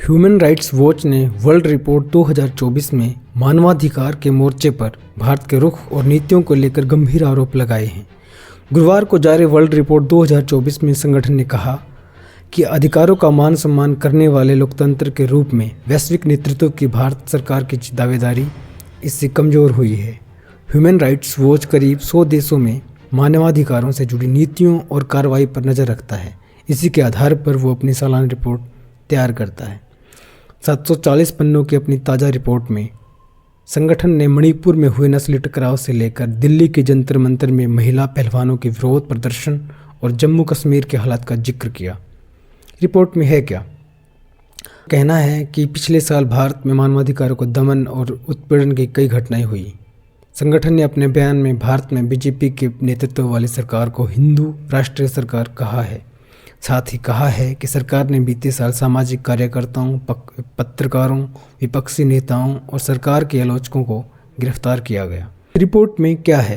Human rights watch ने world report 2024 में मानवाधिकार के मोर्चे पर भारत के रुख और नीतियों को लेकर गंभीर आरोप लगाए हैं। गुरुवार को जारी वर्ल्ड रिपोर्ट 2024 में संगठन ने कहा कि अधिकारों का मान सम्मान करने वाले लोकतंत्र के रूप में वैश्विक नेतृत्व की भारत सरकार की दावेदारी इससे कमज़ोर हुई है। ह्यूमन राइट्स वॉच करीब 100 देशों में मानवाधिकारों से जुड़ी नीतियों और कार्रवाई पर नज़र रखता है। इसी के आधार पर वो अपनी सालाना रिपोर्ट तैयार करता है। 740 पन्नों की अपनी ताज़ा रिपोर्ट में संगठन ने मणिपुर में हुए नस्ली टकराव से लेकर दिल्ली के जंतर मंतर में महिला पहलवानों के विरोध प्रदर्शन और जम्मू कश्मीर के हालात का जिक्र किया। रिपोर्ट में है क्या? कहना है कि पिछले साल भारत में मानवाधिकारों को दमन और उत्पीड़न की कई घटनाएं हुई। संगठन ने अपने बयान में भारत में बीजेपी के नेतृत्व वाली सरकार को हिंदू राष्ट्रीय सरकार कहा है। साथ ही कहा है कि सरकार ने बीते साल सामाजिक कार्यकर्ताओं, पत्रकारों, विपक्षी नेताओं और सरकार के आलोचकों को गिरफ्तार किया गया। रिपोर्ट में क्या है?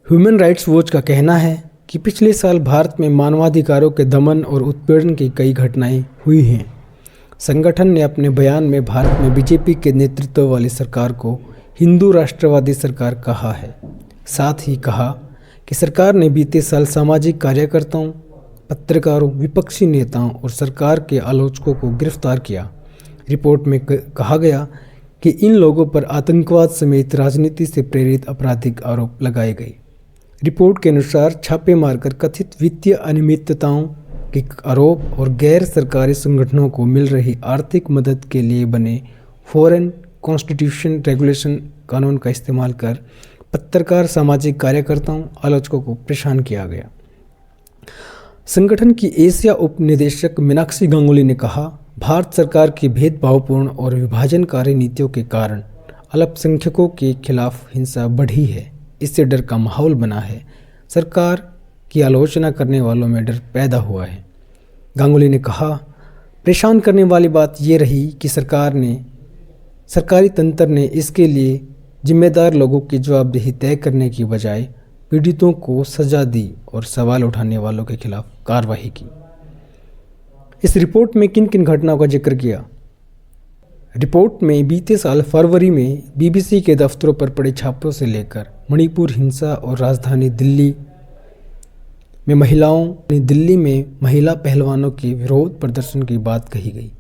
ह्यूमन राइट्स वॉच का कहना है कि पिछले साल भारत में मानवाधिकारों के दमन और उत्पीड़न की कई घटनाएं हुई हैं। संगठन ने अपने बयान में भारत में बीजेपी के नेतृत्व वाली सरकार को हिंदू राष्ट्रवादी सरकार कहा है। साथ ही कहा कि सरकार ने बीते साल सामाजिक कार्यकर्ताओं, पत्रकारों, विपक्षी नेताओं और सरकार के आलोचकों को गिरफ्तार किया। रिपोर्ट में कहा गया कि इन लोगों पर आतंकवाद समेत राजनीति से प्रेरित आपराधिक आरोप लगाए गए। रिपोर्ट के अनुसार छापे मारकर कथित वित्तीय अनियमितताओं के आरोप और गैर सरकारी संगठनों को मिल रही आर्थिक मदद के लिए बने फॉरेन कॉन्स्टिट्यूशन रेगुलेशन कानून का इस्तेमाल कर पत्रकार, सामाजिक कार्यकर्ताओं, आलोचकों को परेशान किया गया। संगठन की एशिया उप निदेशक मीनाक्षी गांगुली ने कहा, भारत सरकार की भेदभावपूर्ण और विभाजनकारी नीतियों के कारण अल्पसंख्यकों के खिलाफ हिंसा बढ़ी है। इससे डर का माहौल बना है। सरकार की आलोचना करने वालों में डर पैदा हुआ है। गांगुली ने कहा, परेशान करने वाली बात ये रही कि सरकारी तंत्र ने इसके लिए जिम्मेदार लोगों की जवाबदेही तय करने की बजाय पीड़ितों को सजा दी और सवाल उठाने वालों के खिलाफ कार्रवाई की। इस रिपोर्ट में किन किन घटनाओं का जिक्र किया? रिपोर्ट में बीते साल फरवरी में बीबीसी के दफ्तरों पर पड़े छापों से लेकर मणिपुर हिंसा और राजधानी दिल्ली में महिला पहलवानों के विरोध प्रदर्शन की बात कही गई।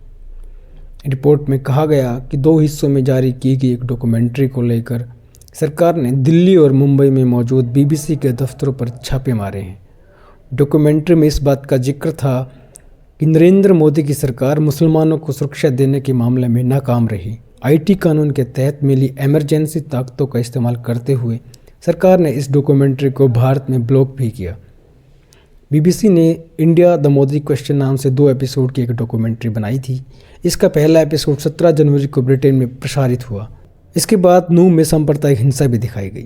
रिपोर्ट में कहा गया कि 2 हिस्सों में जारी की गई एक डॉक्यूमेंट्री को लेकर सरकार ने दिल्ली और मुंबई में मौजूद बीबीसी के दफ्तरों पर छापे मारे हैं। डॉक्यूमेंट्री में इस बात का जिक्र था कि नरेंद्र मोदी की सरकार मुसलमानों को सुरक्षा देने के मामले में नाकाम रही। आईटी कानून के तहत मिली इमरजेंसी ताकतों का इस्तेमाल करते हुए सरकार ने इस डॉक्यूमेंट्री को भारत में ब्लॉक भी किया। बीबीसी ने इंडिया द मोदी क्वेश्चन नाम से 2 एपिसोड की एक डॉक्यूमेंट्री बनाई थी। इसका पहला एपिसोड 17 जनवरी को ब्रिटेन में प्रसारित हुआ। इसके बाद नूह में सांप्रदायिक हिंसा भी दिखाई गई।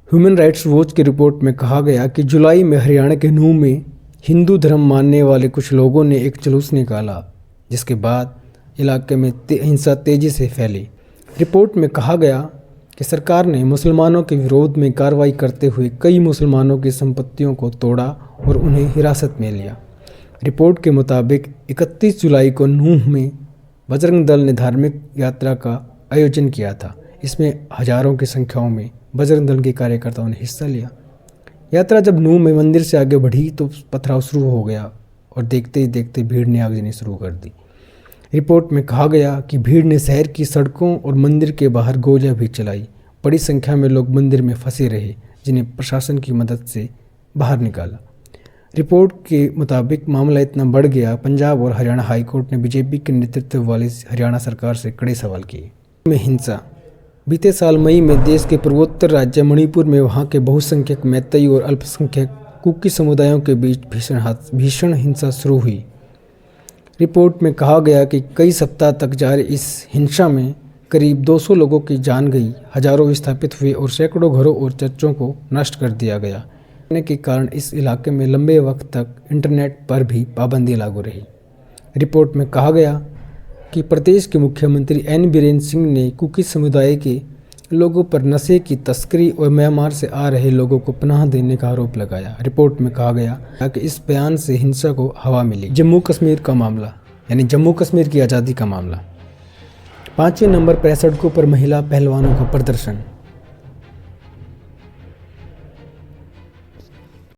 ह्यूमन राइट्स वॉच की रिपोर्ट में कहा गया कि जुलाई में हरियाणा के नूह में हिंदू धर्म मानने वाले कुछ लोगों ने एक जुलूस निकाला, जिसके बाद इलाके में हिंसा तेजी से फैली। रिपोर्ट में कहा गया कि सरकार ने मुसलमानों के विरोध में कार्रवाई करते हुए कई मुसलमानों की संपत्तियों को तोड़ा और उन्हें हिरासत में लिया। रिपोर्ट के मुताबिक 31 जुलाई को नूह में बजरंग दल ने धार्मिक यात्रा का आयोजन किया था। इसमें हजारों की संख्याओं में बजरंग दल के कार्यकर्ताओं ने हिस्सा लिया। यात्रा जब नूह में मंदिर से आगे बढ़ी तो पथराव शुरू हो गया और देखते ही देखते भीड़ ने आगजनी शुरू कर दी। रिपोर्ट में कहा गया कि भीड़ ने शहर की सड़कों और मंदिर के बाहर गोलियां भी चलाई। बड़ी संख्या में लोग मंदिर में फंसे रहे, जिन्हें प्रशासन की मदद से बाहर निकाला। रिपोर्ट के मुताबिक मामला इतना बढ़ गया, पंजाब और हरियाणा हाईकोर्ट ने बीजेपी के नेतृत्व वाली हरियाणा सरकार से कड़े सवाल किए। में हिंसा बीते साल मई में देश के पूर्वोत्तर राज्य मणिपुर में वहां के बहुसंख्यक मैतेई और अल्पसंख्यक कुकी समुदायों के बीच भीषण हिंसा शुरू हुई। रिपोर्ट में कहा गया कि कई सप्ताह तक जारी इस हिंसा में करीब 200 लोगों की जान गई, हजारों विस्थापित हुए और सैकड़ों घरों और चर्चों को नष्ट कर दिया गया। के कारण इस इलाके में लंबे वक्त तक इंटरनेट पर भी पाबंदी लागू रही। रिपोर्ट में कहा गया कि प्रदेश के मुख्यमंत्री एन बीरेन सिंह ने कुकी समुदाय के लोगों पर नशे की तस्करी और म्यांमार से आ रहे लोगों को पनाह देने का आरोप लगाया। रिपोर्ट में कहा गया कि इस बयान से हिंसा को हवा मिली। जम्मू कश्मीर का मामला यानी जम्मू कश्मीर की आज़ादी का मामला। 5वें नंबर पर सड़कों पर महिला पहलवानों का प्रदर्शन।